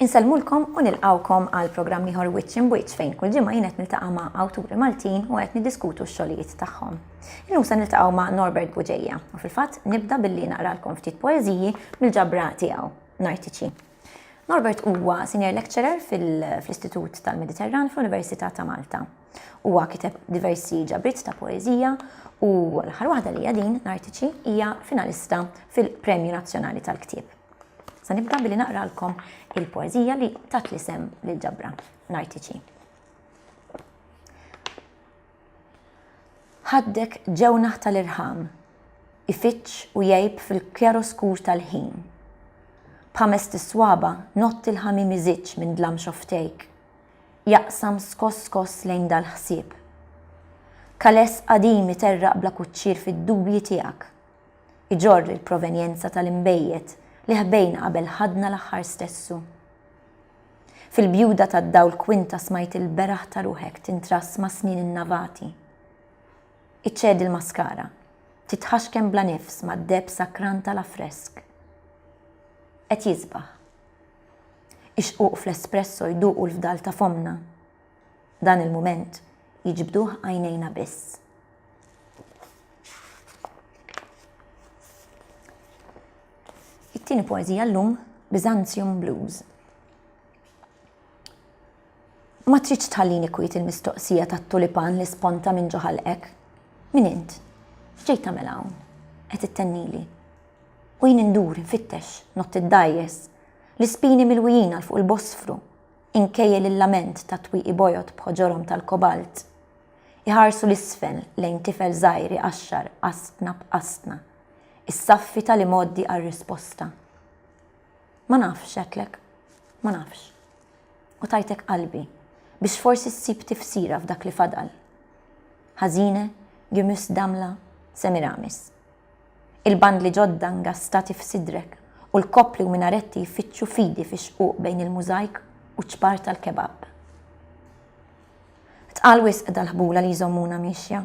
Insellmulkom u nilqawkom għal programm ieħor Which in Which fejn kull ġimgħa jien qed niltaqa' ma' awturi Maltin u qed niddiskutu x-xogħlijiet tagħhom. Illum se niltaqgħu ma' Norbert Buġejja u fil-fatt nibda billi naqralkom ftit poeżiji mill-ġabra tiegħu, Nartiċi. Norbert huwa senior lecturer fl-Istitut tal-Mediterran fl-Università ta' Malta. Huwa kiteb diversi ġabriet ta' poeżija u l-aħħar waħda li hija din, Nartiċi, hija finalista fil-Premju Nazzjonali tal-Ktieb. Sa nibda billi naqralkom il-poeżija li tat l-isem lill-ġabra, Nartiċi. Ħaddek ġewnaħ tal-irħam, ifittx u jgħib fil-kjaroskur tal-ħin. B'ħames tiswaba nott il-ħamim iżidx minn dlam xoftejk, jaqsam skos lejn dal-ħsieb. Kaless qadim iterraq bla kuċċir fid-dubji tiegħek. Iġorr il-provenjenza tal-imbejjed li ħbejna qabel ħadna l-aħħar stessu. Fil-bjuda tad-dawl kwinta smajt il-beraħ ta' ruħek tintrass ma' snin innavati. Iċċedi l-maskara, titħaxkem bla nifs ma' d-deb sakran tal-affresk. Et jizbaħ. Ixquq fl-espresso jduqu l-fdal ta' fomna. Dan il-moment jiġbduh għajnejna biss. It-tieni poeżija llum Byzantium Blues. Ma tridx tħallini kwiet il-mistoqsija tat-tulipan li sponta minn ġo ħalqek. Min int? X'ġejt tagħmel hawn? Qed ittennili. U jien indur infittex, nott iddajjes, l-ispini mill-wijin għal fuq il-Bosfru, inkejjel il-lament ta' twieqi bojot b'ħoġorhom tal-kobalt. Iħarsu l-isfel lejn tifel żgħir għaxxar qastna b'qastna. Is-saffi tal-imoddi għar-risposta. Ma nafx għetlek, ma nafx. U tajtek qalbi biex forsi ssib tifsira f'dak li fadal. Ħażine, Gimus Damla, Semiramis. Il-bandli ġodda ngastati f'sidrek u l-kopli u minaretti jfittxu fidi fi xquq bejn il-mużajk u ċpar tal-kebab. Tqal wisq dal-ħbula li jżommuna mixja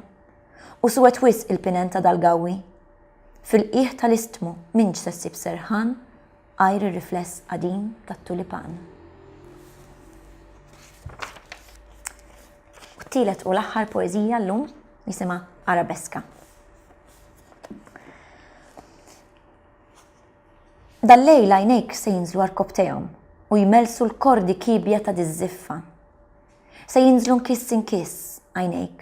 u suwet wisq il-pinenta dal-gawi. Fil-qiegħ tal-istmu minġ se ssib serħan għajr ir-rifless qadim tat-tulipan. U t-tielet u l-aħħar poeżija llum jisimha Arabeska. Dal-lejl għajnejk se jinżlu għarkobtejhom u jmelsu l-kordi kibja ta' diż-żiffa. Se jinżlu nkiss inkiss għajnejk.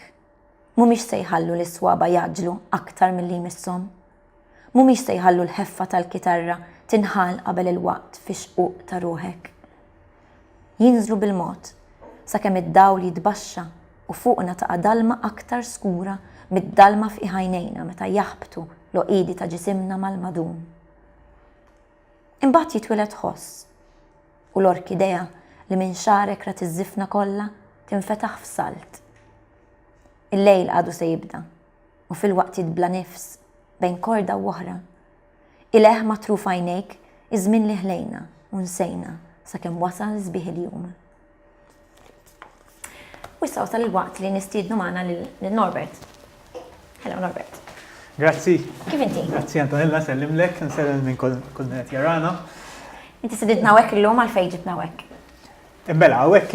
Mhumiex se jħallu l-iswaba jaġlu aktar milli jmisshom. Mhumiex se jħallu l-ħeffa tal-kitarra tinħal qabel il-waqt fi xquq ta' ruħek. Jinżlu bil-mod sakemm id-dawl jitbaxxa u fuqna ta' dalma aktar skura mid-dalma f'iħajnejna meta jaħbtu l-oqidi ta' ġisimna mal-madum. Imbagħad jitwiled ħoss u l-orkidea li minn xarek rat iż-żifna kollha tinfetaħ f'salt. Il-lejl għadu se jibda u fil-waqt jitbla nifs bejn korda u oħra. Il-eħ matruf għajnejk iż-żmien li ħlejna u nsejna sakemm wasal sbieħ il-jum. U issa wasal il-waqt li nistiednu magħna lil Norbert. Hello Norbert. Grazzi. Kif inti? Grazzi Antonella, sellimlek, nsellim minn kull net jarana. Inti sididna hekk illum għalfejn ġibna hekk. Imbella, hawnhekk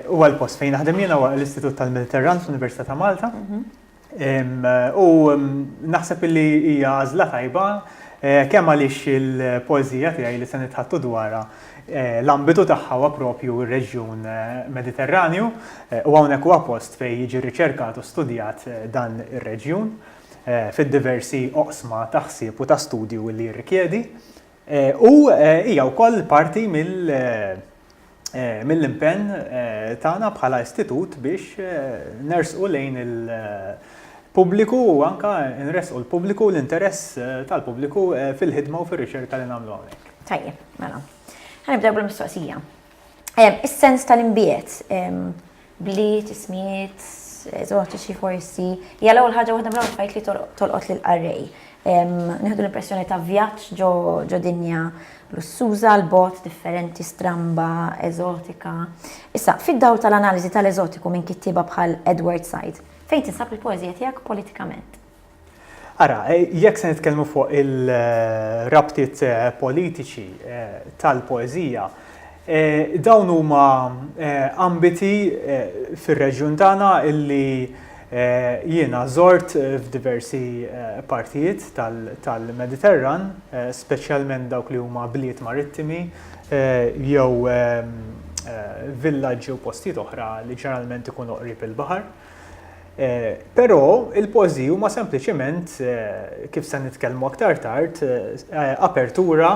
huwa l-post fejn naħdem jiena huwa l-Istitut tal-Mediterran fl-Università ta' Malta. U naħseb li hija għażla tajba kemm għaliex il-poeżija tiegħi li se nitħattu dwarha l-ambitu tagħha huwa proprju r-reġjun Mediterranju u hawnhekk huwa post fejn jiġi riċerkat u studjat dan ir-reġjun fid-diversi oqsma ta' ħsieb u ta' studju li jirrikjedi u hija wkoll parti mill-impenn tagħna bħala istitut biex nersqu lejn il-pubbliku u anke nresqu l-pubbliku l-interess tal-pubbliku fil-ħidma u fir-riċerka li nagħmlu hawnhekk. Tajjeb, mela. Ħanibdew bil-mistoqsija. Is-sens tal-imbiet, bliet, ismijiet, eżotiċi forsi, hija l-ewwel ħaġa waħda mill-ewwel fajt li tolqot lil-qarrej. Nieħdu l-impressjoni ta' vjaġġ ġo dinja lussuża, l-bot differenti, stramba, eżotika. Issa, fid-dawl tal-analiżi tal-eżotiku minn kittieba bħal Edward Said, fejn tinsab il-poeżija tiegħek politikament? Ara, jekk se nitkellmu fuq il-rabtiet politiċi tal-poeżija, dawn huma ambiti fir-reġjun tagħna illi jiena żort f'diversi partijiet tal-Mediterran, speċjalment dawk li huma bliet marittimi jew villaġġi u postijiet oħra li ġeneralment ikunu qrib il-baħar. Però il-pożi huma sempliċement kif se nitkellmu aktar tard apertura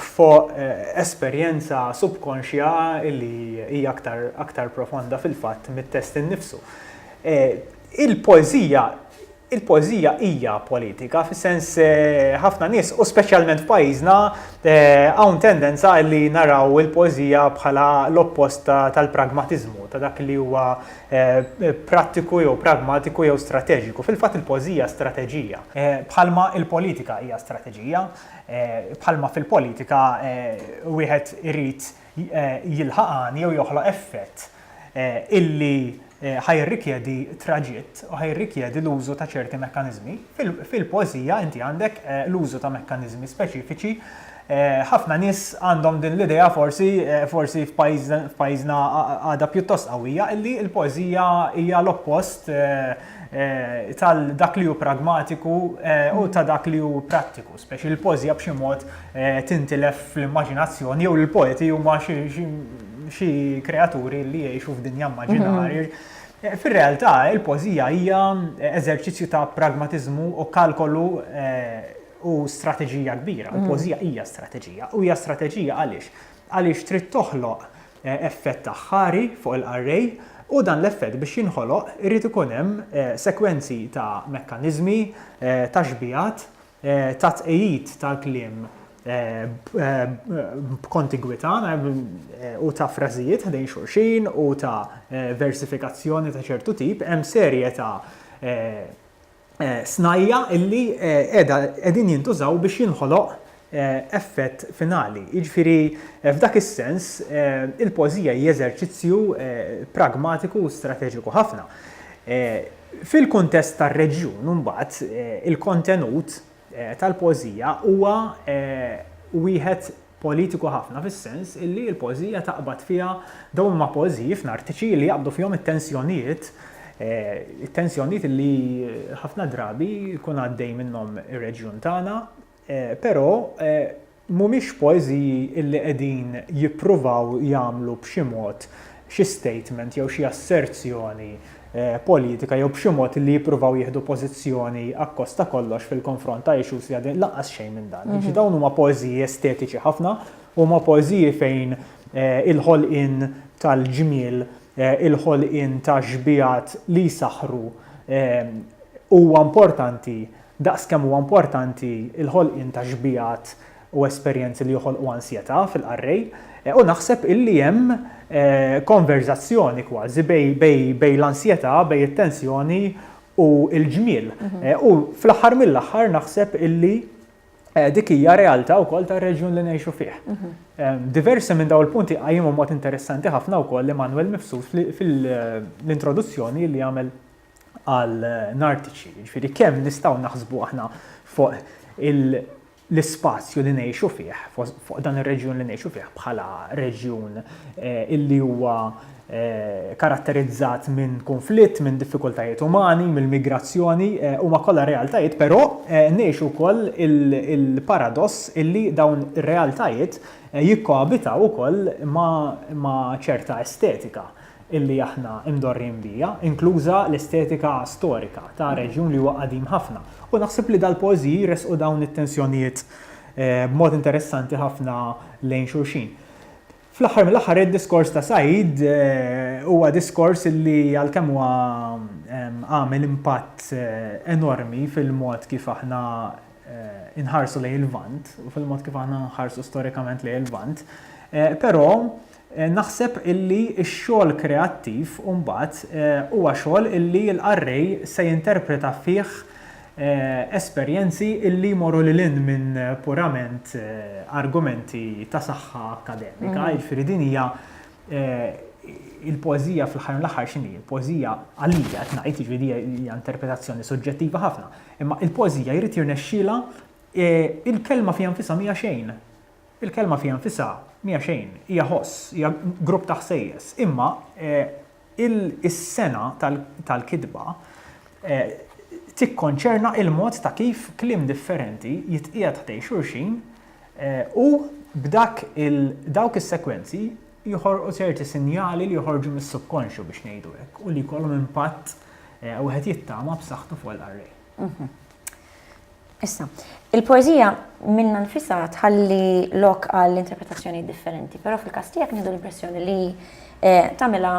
fuq esperjenza subkonxja li hija aktar profonda fil-fatt mit-test innifsu. Il-poeżija hija politika, fis-sens ħafna nies, u speċjalment f'pajjiżna, hawn tendenza li naraw il-poeżija bħala l-oppost tal-pragmatiżmu, ta' dak li huwa prattiku jew pragmatiku jew strateġiku. Fil-fatt il-poeżija strateġija. Bħalma il-politika hija strateġija, bħalma fil-politika wieħed irid jilħaq jew joħloq effett illi ħajrikjedi traġitt u ħajrikjedi l-użu ta' ċerti mekkaniżmi. Fil-poeżija inti għandek l-użu ta' mekkaniżmi speċifiċi. Ħafna nies għandhom din l-idea forsi f'pajjiżna għadha pjuttost qawwija illi l-poeżija hija l-oppost tal-dak li hu pragmatiku u ta' dak li hu prattiku. Speċi l-poeżija b'xi mod tintilef fl-immaġinazzjoni jew il-poeti huma xi kreaturi li jgħixu f'dinja immaġinarji. Fir-realtà, il-poeżija hija eżerċizzju ta' pragmatiżmu u kalkolu u strateġija kbira. Il-poeżija hija strateġija. U hija strateġija għaliex? Għaliex trid toħloq effett aħħari fuq il-qarrej u dan l-effett biex jinħoloq irid ikun hemm sekwenzi ta' mekkaniżmi, ta' xbijat, ta' tqejjid ta' kliem b'kontigwità u ta' frażijiet ħdejn xulxin u ta' versifikazzjoni ta' ċertu tip, hemm serje ta' snajja illi qegħdin jintużaw biex jinħoloq effett finali. Jiġifieri f'dak is-sens il-poeżija hija eżerċizzju pragmatiku u strateġiku ħafna. Fil-kuntest tar-reġjun imbagħad il-kontenut tal-poeżija huwa wieħed politiku ħafna fis-sens illi l-poeżija taqbad fiha dawn huma poeżiji f'nartiċi li jaqbdu fihom it-tensjonijiet li ħafna drabi jkun għaddej minnhom ir-reġjun tagħna, però mhumiex poeżiji illi qegħdin jippruvaw jagħmlu b'xi mod xi statement jew xi asserzjoni politika jew b'xi mod li jippruvaw jieħdu pożizzjoni akkosta kollox fil-konfront ta' issues li għadin laqqas xejn minn dan. Dawn huma poeżiji estetiċi ħafna, huma poeżiji fejn il-ħolqien tal-ġmiel, il-ħolqien ta' xbijat li saħru huwa importanti, daqskemm huwa importanti il-ħolqien ta' xbijat u esperjenzi li joħolqu ansjetà fil-qarrej. U naħseb illi hemm konverzazzjoni kważi bej l-ansjetà, bej it-tensjoni u l-ġmiel. U fl-aħħar mill-aħħar naħseb illi dik hija realtà wkoll tar-reġjun li ngħixu fih. Diversi minn dawn il-punti qajjimu mod interessanti ħafna wkoll Emanuel Mifsud fil-introduzzjoni li għamel għal nartiċi. Jiġifieri kemm nistgħu naħsbu aħna fuq l-ispazju li ngħixu fih, fuq dan ir-reġjun li ngħixu fih bħala reġjun illi huwa karatterizzat minn konflitt, minn diffikultajiet umani, mill-migrazzjoni, huma kollha realtajiet, però ngħixu wkoll il-paradoss illi dawn ir-realtajiet jikkoabitaw ukoll ma' ċerta estetika illi aħna imdorrin bija, inkluża l-estetika storika ta' reġjun li huwa qadim ħafna. U naħseb li dal-poeżiji jresqu dawn it-tensjonijiet b'mod interessanti ħafna lejn xulxin. Fl-aħħar mill-aħħar id-diskors ta' Said huwa diskors illi għalkemm huwa għamel impatt enormi fil-mod kif aħna inħarsu lejn il-Lvant u fil-mod kif aħna nħarsu storikament lejn il-Lvant, però naħseb illi x-xogħol kreattiv mbagħad huwa xogħol illi l-qarrej se jinterpreta fih esperjenzi illi jmorru lil minn purament argumenti ta' saħħa akademika. Jiġifieri din hija il-poeżija fl-aħħar mill-aħħar x'inhi? Il-poeżija għalija qed ngħid jiġifieri hija interpretazzjoni suġġettiva ħafna. Imma il-poeżija jrid jirnexxielha il-kelma fiha nfisha mija xejn. Il-kelma fiha nfisha mija xejn, hija ħoss, hija grupp ta' ħsejjes. Imma is-sena tal-kidba tikkonċerna il-mod ta' kif kliem differenti jitqiegħed ħdej xulxin u dawk is-sekwenzi joħorqu ċerti sinjali li joħorġu mis-subkonxju biex ngħidu hekk u li jkollhom impatt wieħed jittama b'saħħtu fuq l-array. Issa, il-poeżija minna nfisha tħalli lok għall interpretazzjoni differenti, però fil-każ tiegħek nieħdu l-impressjoni li tagħmilha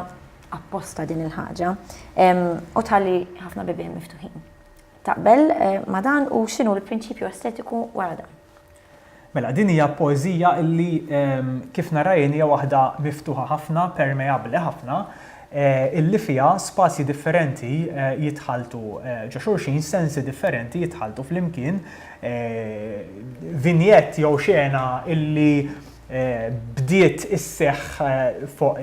apposta din il-ħaġa u tħalli ħafna bibien miftuħin. Taqbel ma dan u x'inhu l-prinċipju estetiku wara dan? Mela, din hija poeżija illi kif narajn hija waħda miftuħa ħafna, permeabbli ħafna, illi fiha spazji differenti jitħaltu ġo xulxin, sensi differenti jitħaltu flimkien, vinjett jew xena illi bdiet isseħħ fuq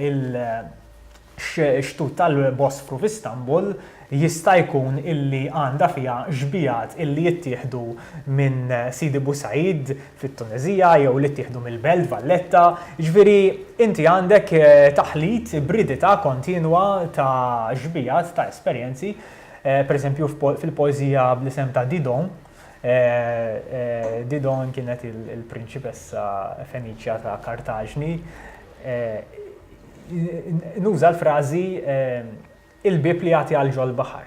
il-xtut tal-Bosfru f'Istanbul jista' jkun illi għandha fiha ġbijat illi jittieħdu minn Sidi Busaid fit-Tunezija jew li jittieħdu mill-Belt Valletta. Ġifieri inti għandek taħlit bridita kontinwa ta' ġbijat ta' esperjenzi. Pereżempju fil-poeżija bl-isem ta' Didon. Didon kienet il-prinċipessa Feniċja ta' Kartaġni. Nuża l-frażi il-bib li jagħti għal ġol baħar.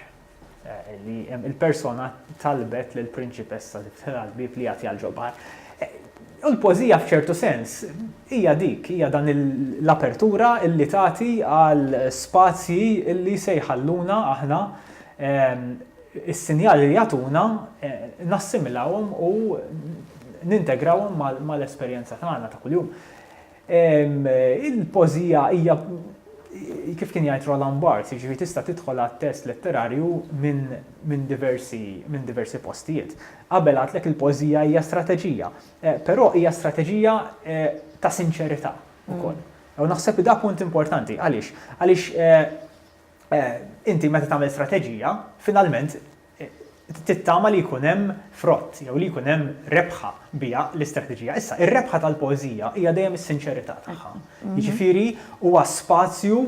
Li il-persona talbet lill-prinċipessa tal-bib li jagħti għal ġol baħar. U l-poeżija f'ċertu sens hija dik, hija dan l-apertura illi tagħti għal spazji illi se jħalluna aħna is-sinjali li jagħtuna nassimilawhom u nintegrawhom mal-esperjenza tagħna ta' kuljum. Il-poeżija hija kif kien jgħid Roland Barthes, jiġifieri tista' tidħol għat-test letterarju minn diversi postijiet. Qabel għadlek il-poeżija hija strateġija, però hija strateġija ta' sinċerità wkoll. U naħseb da punt importanti, għaliex inti meta tagħmel strateġija, finalment tittama li jkun hemm frott jew li jkun hemm rebħa biha l-istrateġija. Issa, ir-rebħa tal-poeżija hija dejjem is-sinċerità tagħha. Jiġifieri huwa spazju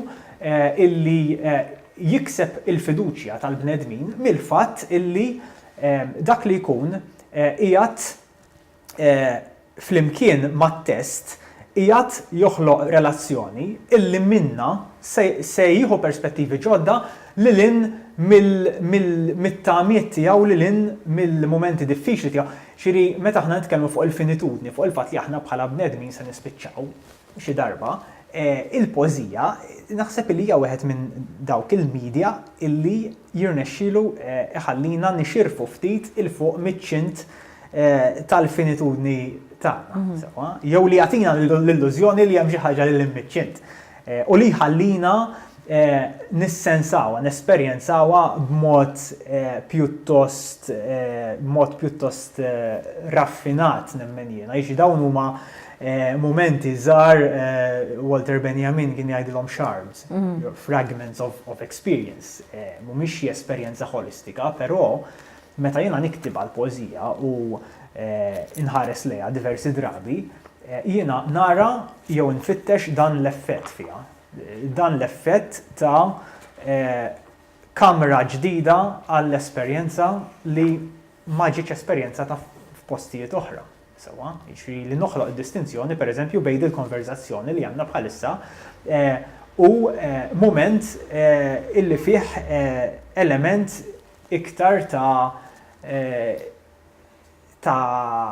illi jikseb il-fiduċja tal-bnedmin mill-fatt illi dak li jkun qiegħed flimkien mat-test qiegħed joħloq relazzjoni illi minnha se jieħu perspettivi ġodda lilin mill-tamiet tiegħu lilin mill-momenti diffiċli tiegħu. Xieri meta aħna nitkellmu fuq il-finitudni, fuq il-fatt li aħna bħala bnedmin se nispiċċaw xi darba, il-poeżija naħseb li hija wieħed minn dawk il-medja illi jirnexxielu iħallina nixirfu ftit il fuq miċ-ċint tal-finitudni tagħna. Jew li jagħtina l-illużjoni li hemm xi ħaġa lil miċ-ċint. U li jħallina nissensawa, nesperjenzawa b'mod pjuttost raffinat nemmen jiena. Jiġi dawn huma momenti żgħar Walter Benjamin kien jgħidilhom shards, fragments of experience. Mhumiex esperjenza holistika, però meta jiena niktib għall-poeżija u inħares lejha diversi drabi, jiena nara jew nfittex dan l-effett fiha. Dan l-effett ta' kamra ġdida għall-esperjenza li ma ġietx esperjenza ta' f'postijiet oħra. Sewa, jiġri li noħloq id-distinzjoni pereżempju bejn il-konverzazzjoni li għandna bħalissa u moment illi fih element iktar ta'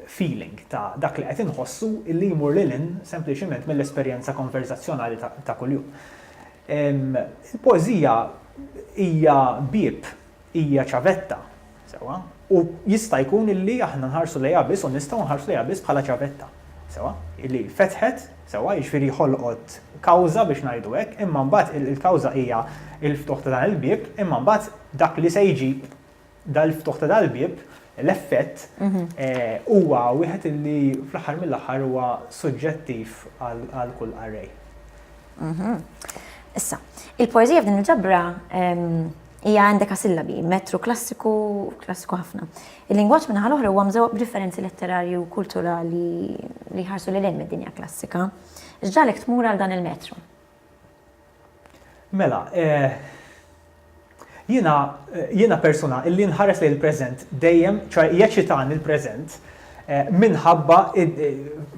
feeling ta' dak li qed inħossu illi jmur lilin sempliċement mill-esperjenza konverzazzjonali ta' kuljum. Il-poeżija hija bieb, hija ċavetta, sewa, u jista' jkun illi aħna nħarsu lejha biss u nistgħu nħarsu lejha biss bħala ċavetta, sewa, illi fetħet, sewa, jiġifieri ħolqot kawża biex ngħidu hekk, imma mbagħad il-kawża hija l-ftuħ ta' dan il-bieb, imma mbagħad dak li se jiġi dal-ftuħ ta' dal-bieb l-effett huwa wieħed illi fl-aħħar mill-aħħar huwa suġġettiv għal kull array. Issa, il-poeżija f'din il-ġabra hija għandek sillabi, metru klassiku ħafna. Il-lingwaġġ minnaħa l-oħra huwa mżewwaq b'differenzi letterarji u kulturali li ħarsu lil hemm id-dinja klassika. X'ġalek tmur għal dan il-metru? Mela, jiena persuna illi nħares li l-preżent dejjem, ċoj jeċitan il-preżent minħabba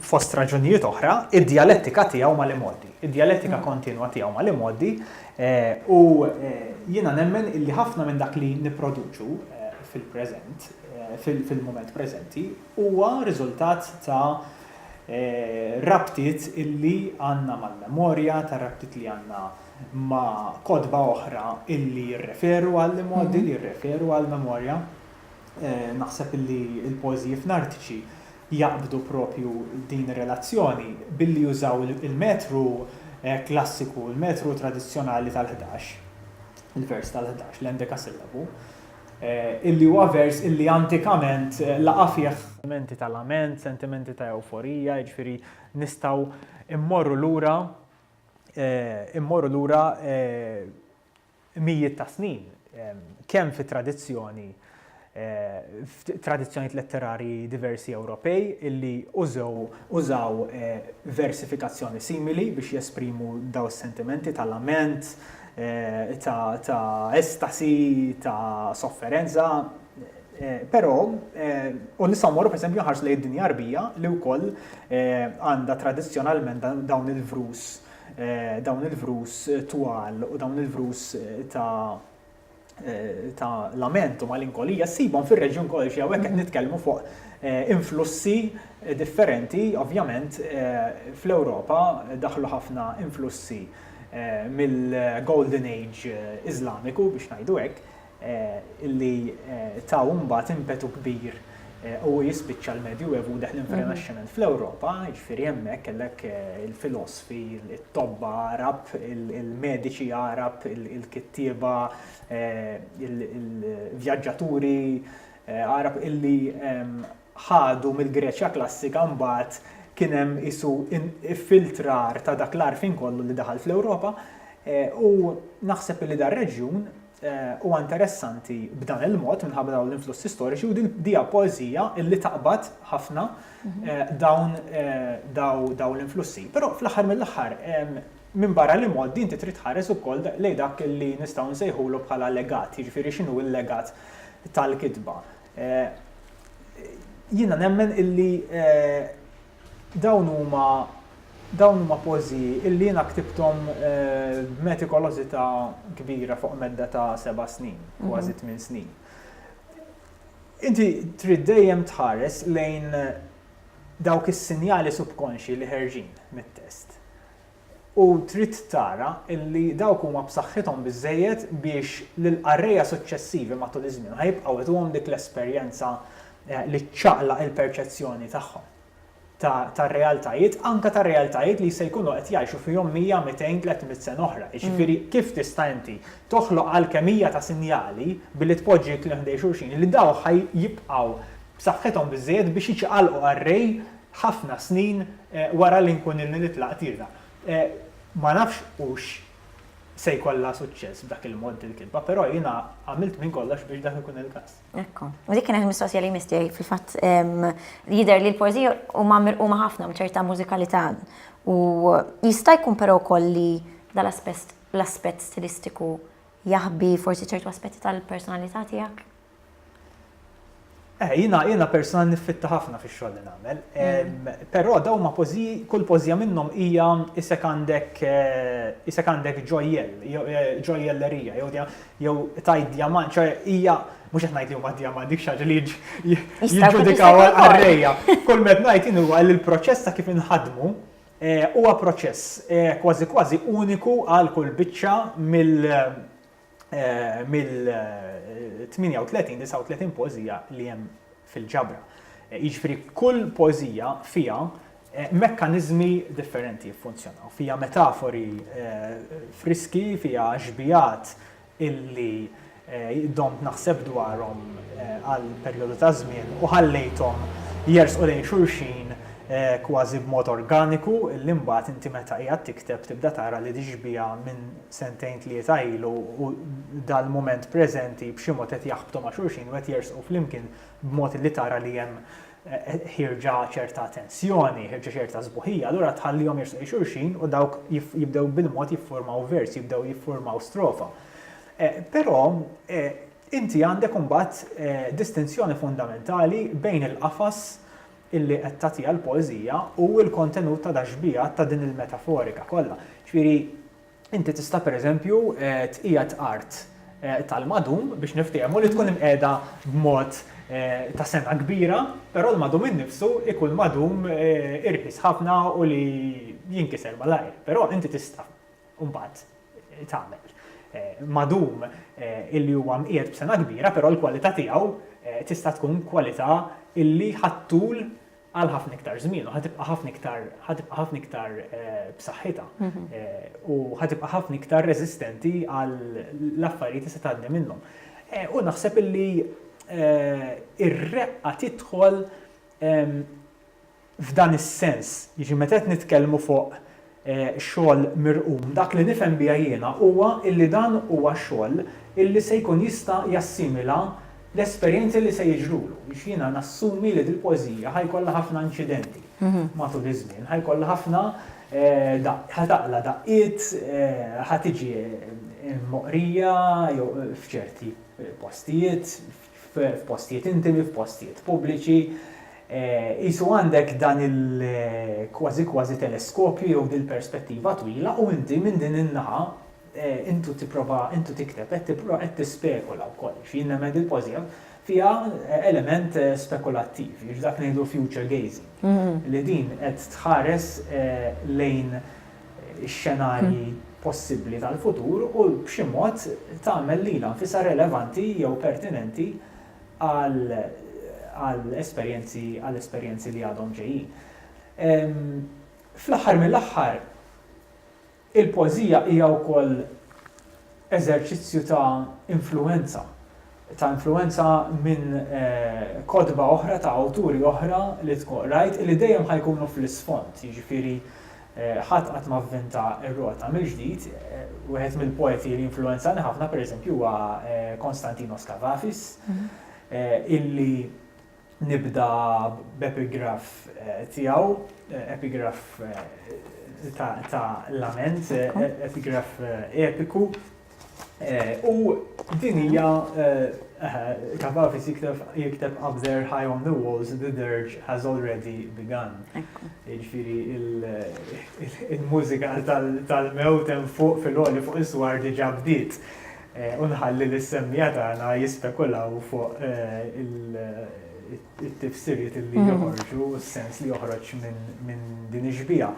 fost raġunijiet oħra, id-dialettika tiegħu mal-imoddi. Id-dialettika kontinwa tiegħu mal-imoddi u jiena nemmen illi ħafna minn dak li nipproduċu fil-preżent, fil-moment preżenti, huwa riżultat ta' rabtiet illi għandna mal-memorja, ta' rabtiet li għandna ma' kodba oħra illi jirreferu għall-imoddi, li jirreferu għall-memorja. Naħseb illi il-pożiji f'nartiċi jaqbdu propju din relazzjoni billi jużaw il-metru klassiku, il-metru tradizzjonali tal-11, il-vers tal-11, l-endekasillabu, illi huwa vers illi antikament laqa fih sentimenti ta' lament, sentimenti ta' euforija, jiġifieri nistgħu immorru lura mijiet ta' snin, kemm fit-tradizzjoni tradizzjonijiet letterari diversi Ewropej illi użaw versifikazzjoni simili biex jesprimu daw is-sentimenti ta' lament, ta' estasi, ta' sofferenza. Però, u nistgħu mmorru pereżempju ħarsu lejn id-dinja Arbija li wkoll għandha tradizzjonalment dawn il-vrus twal u dawn il-vrus ta' lament u malinkolija ssibhom fir-reġjun kollu xi hawnhekk qed nitkellmu fuq influssi differenti, ovvjament fl-Ewropa daħlu ħafna influssi mill-Golden Age Iżlamiku biex ngħidu hekk illi taw mbagħad impetu kbir u jispiċċa l-Medjuevu deħ l-Renasciment fl-Ewropa, jiġifieri hemmhekk kellek il-filosofi, it-tobba Arab, il-mediċi Arab, il-kittieba, il-vjaġġaturi Arab illi ħadu mill-Greċja klassika mbagħad kien hemm isu infiltrar ta' dak l-arfin kollu li daħal fl-Ewropa u naħseb li dar reġjun huwa interessanti b'dan il-mod minħabba dawn l-influssi storiċi u dija poeżija illi taqbad ħafna dawn l-influssi. Però fl-aħħar mill-aħħar minn barra li modi inti trid tħares ukoll lejn dak li nistgħu nsejħulu bħala legat, jiġifieri x'inhu l-legat tal-kitba. Jiena nemmen illi dawn huma poeżiji illi jiena ktibthom b'metikolożità kbira fuq medda ta' 7 snin, kważi 8 snin. Inti trid dejjem tħares lejn dawk is-sinjali subkonxi li ħerġin mit-test. U trid tara illi dawk huma b'saħħithom biżżejjed biex lill-qarrejja suċċessivi matul iż-żmien ħajbqgħu jagħtuhom dik l-esperjenza li ċċaqlaq il-perċezzjoni tagħhom tar-realtajiet, anke tar-realtajiet li se jkunu qed jgħixu fihom 100, 200, 300 sena oħra. Jiġifieri kif tista' inti toħloq alkemija ta' sinjali billi tpoġġi ħdej xulxin li daw ħaj jibqgħu b'saħħithom biżżejjed biex jiċċaqalqu għarrej ħafna snin wara li nkun ilni nitlaq tirda. Ma nafx hux se jkollha suċċess b'dak il-mod il-kitba, però jiena għamilt minn kollox biex dak ikun il-każ. Ekku. U dik kienet mistoqsija li mistiegħi fil-fatt jidher li l-poeżija huma ħafna b'ċerta mużikalità u jista' jkun però wkoll li l-aspett stilistiku jaħbi forsi ċertu aspetti tal-personalità tiegħek? Jiena persona niffitta ħafna fix-xogħol li nagħmel, però dawn ma kull pożija minnhom hija isek għandek ġojjellerija jew tajt dijamant, hija mhux qed ngħid li huma dijamant dik xi ħaġa li jiġġudikaw għarrejja. Kull med ngħid in huwa li l-proċess ta' kif inħadmu huwa proċess kważi uniku għal kull biċċa mill-38-39 poeżija li hemm fil-ġabra. Jiġifieri kull poeżija fiha mekkaniżmi differenti jiffunzjonaw. Fiha metafori friski, fiha ġbijat illi domt naħseb dwarhom għal perjodu ta' żmien u ħallejthom jersqu lejn xulxin kważi b'mod organiku, li mbagħad inti meta qiegħed tikteb tibda tara li diġbija minn sentejn tlieta ilu u dal-mument preżenti b'xi mod qed jaħbtu ma' xulxin u qed jersqu flimkien b'mod li tara li hemm ħirġa ċerta tensjoni, ħirġa ċerta sbuħija, allura tħallihom jersqu xulxin u dawk jibdew bil-mod jiffurmaw vers, jibdew jiffurmaw strofa. Però inti għandek imbagħad distinzjoni fundamentali bejn il-qafas illi qed tagħtiha l-poeżija u l-kontenut ta' daxbija ta' din il-metaforika kollha. Ġifieri inti tista' pereżempju tqiegħed art tal-madum biex niftiehmu li tkun imqiegħda b'mod ta' sena kbira, però l-madum innifsu ikun madum irħis ħafna u li jinkiser malajr. Però inti tista' mbagħad tagħmel madum illi huwa mqiegħed b'sena kbira, però l-kwalità tiegħu tista' tkun kwalità illi ħattul għal ħafna iktar żmien u ħatibqa' ħafna iktar b'saħħitha u ħatibqa' ħafna iktar reżistenti għal l-affarijiet li se tgħaddi minnhom. U naħseb illi ir-reqqa tidħol f'dan is-sens. Jiġi meta qed nitkellmu fuq xogħol mirqum, dak li nifhem biha jiena huwa illi dan huwa xogħol illi se jkun jista' jassimila l-esperjenzi li se jiġrulu. Biex jiena nassumi li dil-poeżija ħajkollha ħafna inċidenti matul iż-żmien, ħajkollha ħafna ħataqla daqqiet, ħatiġi moqrija jew f'ċerti postijiet, f'postijiet intimi, f'postijiet pubbliċi. Isu għandek dan il-kważi teleskopju jew dil-perspettiva twila u inti minn din in-naħa intu tikteb, qed tispekula wkoll. X'jien nemmen il-poeżija fiha element spekulattiv, jiġ dak ngħidu future gazing. Li din qed tħares lejn ix-xenarji possibbli tal-futur u b'xi mod tagħmel lilha nfisha relevanti jew pertinenti għall-esperjenzi li għadhom ġejjin. Fl-aħħar mill-aħħar il-poeżija hija wkoll eżerċizzju ta' influenza minn kodba oħra ta' awturi oħra li tkun rajt li dejjem ħajkunu fl-isfond. Jiġifieri ħadd qatt ma vvinta r-rota mill-ġdid, wieħed mill-poeti li influenzani ħafna pereżempju huwa Konstantinos Kavafis, illi nibda b'epigraf tiegħu, epigraf ta' lament, epigraf epiku, u din hija Kavafis jikteb up there high on the walls, the dirge has already begun. Jiġifieri il-mużika tal-mewt hemm fuq fil-għoli fuq is-swar diġà bdiet. Unħalli l-semmija tagħna jispekulaw fuq it-tifsiriet li joħorġu, s-sens li joħroġ minn din iġbija.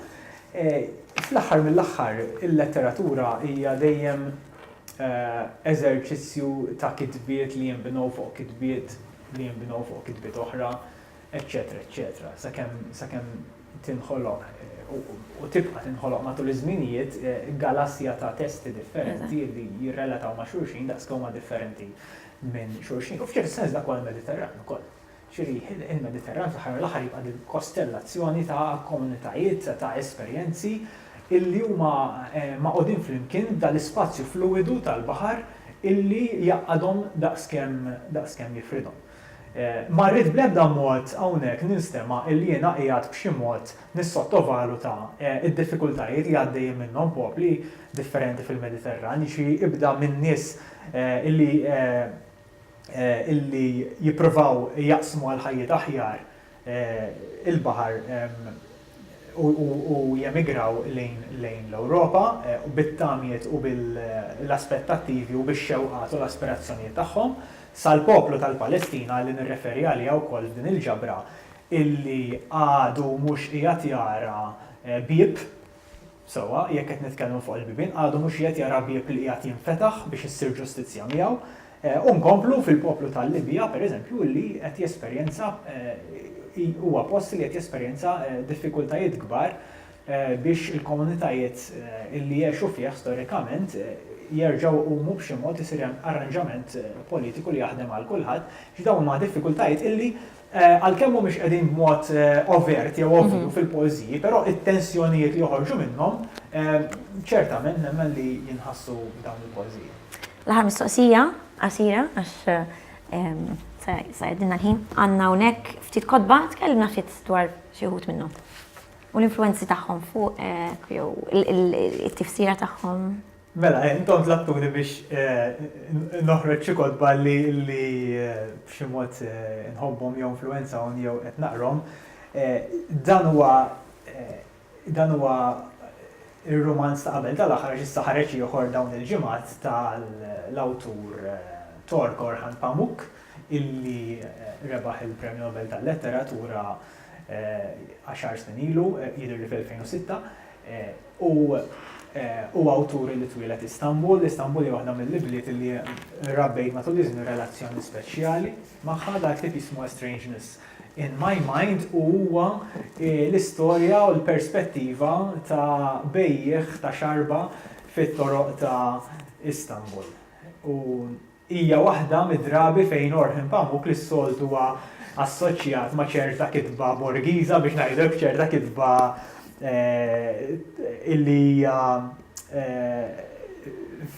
Fl-aħħar mill-aħħar il-letteratura hija dejjem eżerċizzju ta' kitbiet li jinbnew fuq kitbiet li jinbnew fuq kitbiet oħra, eċċetera, eċċetera. Sakemm tinħoloq u tibqa' tinħoloq matul iż-żminijiet galassja ta' testi differenti li jirrelataw ma' xulxin daqskemm huma differenti minn xulxin. U f'ċerti sens dak huwa l-Mediterran ukoll. Ġifieri il-Mediterran fl-aħħar mill-aħħar jibqa' din kostellazzjoni ta' komunitajiet ta' esperjenzi illi huma maqogħdin flimkien dal-ispazju fluidu tal-baħar illi jaqgħadhom daqskemm jifridhom. Ma rrid bl-ebda mod hawnhekk nistema' illi jiena qiegħed b'xi mod nissottovaluta id-diffikultajiet li għaddejjin minnhom popli differenti fil-Mediterran, xi ibda minn nies illi jippruvaw jaqsmu għal ħajjiet aħjar il-baħar u jemigraw lejn l-Ewropa bit-tamiet u bil-aspettattivi u bix-xewqat u l-aspirazzjonijiet tagħhom sal-poplu tal-Palestina li nirreferi għaliha wkoll din il-ġabra illi għadu mhux qiegħed jara bieb sewwa jekk qed nitkellmu fuq il-bibien, għadu mhux qiegħed jara bieb li qiegħed jinfetaħ biex issir ġustizzja miegħu. U nkomplu fil-poplu tal-Libja, pereżempju, li qed jesperjenza huwa post li qed jesperjenza diffikultajiet kbar biex il-komunitajiet illi jgħixu fih storikament jerġgħu huma b'xi mod isir hemm arranġament politiku li jaħdem għal kulħadd, dawn ma' diffikultajiet illi għalkemm mhumiex qegħdin b'mod overt jew ovvju fil-poeżiji, però it-tensjonijiet li joħorġu minnhom ċertament nemmen li jinħassu dawn il-poeżiji. L-aħħar mistoqsija qasira għax sa jedinna l-ħin għandna hawnhekk ftit kodba tkellimna ftit dwar xi wħud minnhom. U l-influenzi tagħhom fuq jew it-tifsira tagħhom. Mela, intom tlabtuni biex noħroġ xi kodba li b'xi mod nħobbhom jew influenzahom jew qed naqrom. Dan huwa ir-romanz ta' qabel tal-aħħar ġissa ħareġ ieħor dawn il-ġimgħat tal-awtur Tork Orhan Pamuk illi rebaħ il-Premju Nobel tal-Letteratura 10 snin ilu, jidher li fil-2006, u awtur li twilet Istanbul. Istanbul hija waħda mill-libliet li rabbejt matul iż-żmien relazzjoni speċjali magħha dak li jismu Strangeness in My Mind u huwa l-istorja u l-perspettiva ta' bejjeħ ta' xarba fit-toroq ta' Istanbul. U hija waħda mid-drabi fejn Orhan Pamuk li s-soltu huwa assoċjat ma' ċerta kitba Borgiża biex ngħidlek ċerta kitba illi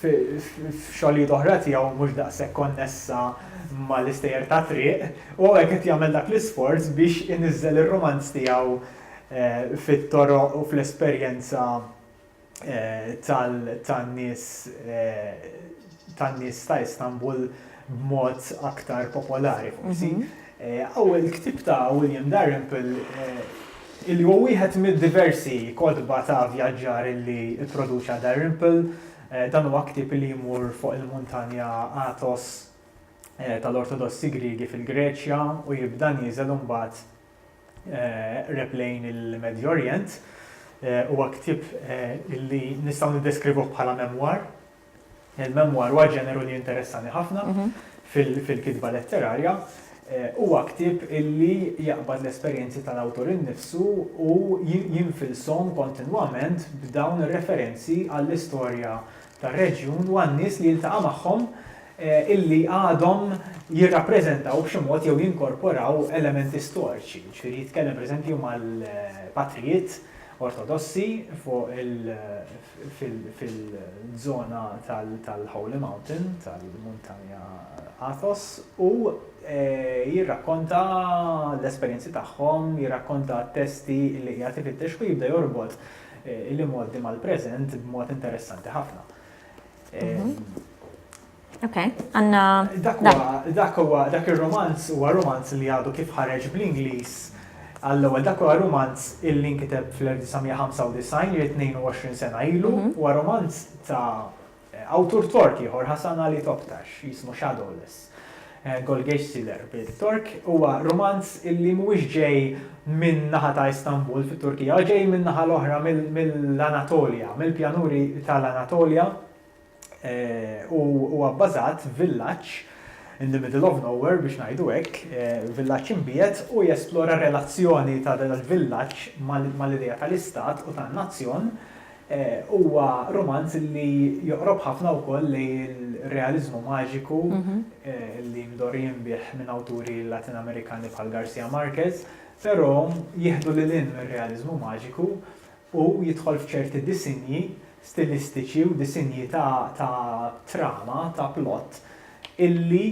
f'xogħlijiet oħra tiegħu mhux daqshekk konnessa mal-istejjer ta' triq, u hekk qed jagħmel dak l-isforz biex iniżżel ir-romanz tiegħu fit-toroq u fl-esperjenza tan-nies ta' Istanbul b'mod aktar popolari forsi. Ewwel ktib ta' William Dalrymple illi huwa wieħed mid-diversi kodba ta' vjaġġar illi pproduċa Dalrymple, dan huwa ktieb li jmur fuq il-muntanja Athos tal-Ortodossi Griegi fil-Greċja u jibda nieżel imbagħad replejn il-Medju Orient. Huwa ktieb illi nistgħu niddeskrivuh bħala memwar. Il-memwar huwa ġeneru li interessani ħafna fil-kitba letterarja. Huwa ktieb illi jaqbad l-esperjenzi tal-awtur innifsu u jinfilshom kontinwament b'dawn ir-referenzi għall-istorja tar-reġjun u għan-nies li jiltaqa' magħhom illi għadhom jirrappreżentaw b'xi mod jew jinkorporaw elementi storiċi. Ġifieri jitkellem pereżempju mal-patrijiet Ortodossi fuq fil-żona tal-Holy Mountain, tal-Muntanja Athos, u jirrakkonta l-esperjenzi tagħhom, jirrakkonta testi li qiegħed ifittex u jibda jorbot il-modi mal-preżent b'mod interessanti ħafna. Għandna dak ir-romanz huwa romanz li għadu kif ħareġ bl-Ingliż. Għall-ewwel dak huwa romanz illi nkiteb fl-1995 li 22 sena ilu, huwa romanz ta' awtur Tork ieħor Hasan Ali Toptash jismu Shadowless. Golgesh Siller bil-Tork huwa romanz illi mhuwiex ġej minn naħa ta' Istanbul fit-Turkija, ġej minn naħa l-oħra mill-Anatolja, mill-pjanuri tal-Anatolja u huwa bbażat f'villaġġ in the middle of nowhere biex ngħidu hekk, villaġġ imbiet u jesplora relazzjoni ta' dal-villaġġ mal-idea tal-istat u tan-nazzjon. Huwa romanz li joqrob ħafna wkoll l-realizmu maġiku li mdor jinbih minn awturi Latin Amerikani bħal Garcia Marquez, però jieħdu lil hinn mir-realizmu maġiku u jidħol f'ċerti disinji stilistiċi u disinji ta' trama, ta' plot illi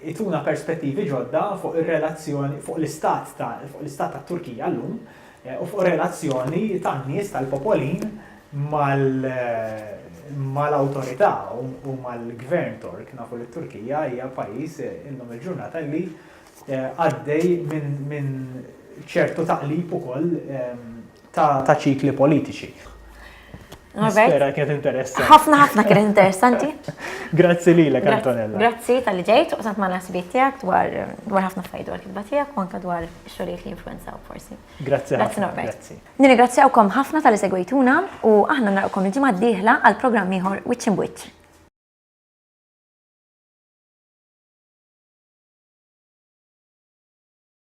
ituna perspettivi ġodda fuq ir-relazzjoni fuq l-istat ta' Turkija llum u fuq relazzjoni tan-nies tal-popolin mal-awtorità u mal-gvern Tork. Nafu li t-Turkija hija pajjiż illum il-ġurnata li għaddej minn ċertu taqlib ukoll ta' ċikli politiċi. Spera kienet interessanti. ħafna kienet interessanti. Grazzi lilek, Antonella. Grazzi tal-li ġejt u qsamt ma' l-ħsibiet tiegħek dwar ħafna affarijiet dwar kitba tiegħek u anke dwar ix-xogħlijiet li influenzaw forsi. Grazzi ħafna. Grazzi. Nirringrazzjawkom ħafna tal-li segwejtuna u aħna narawkom il-ġimgħa d-dieħla għal programm ieħor Wiċċ in Wiċċ.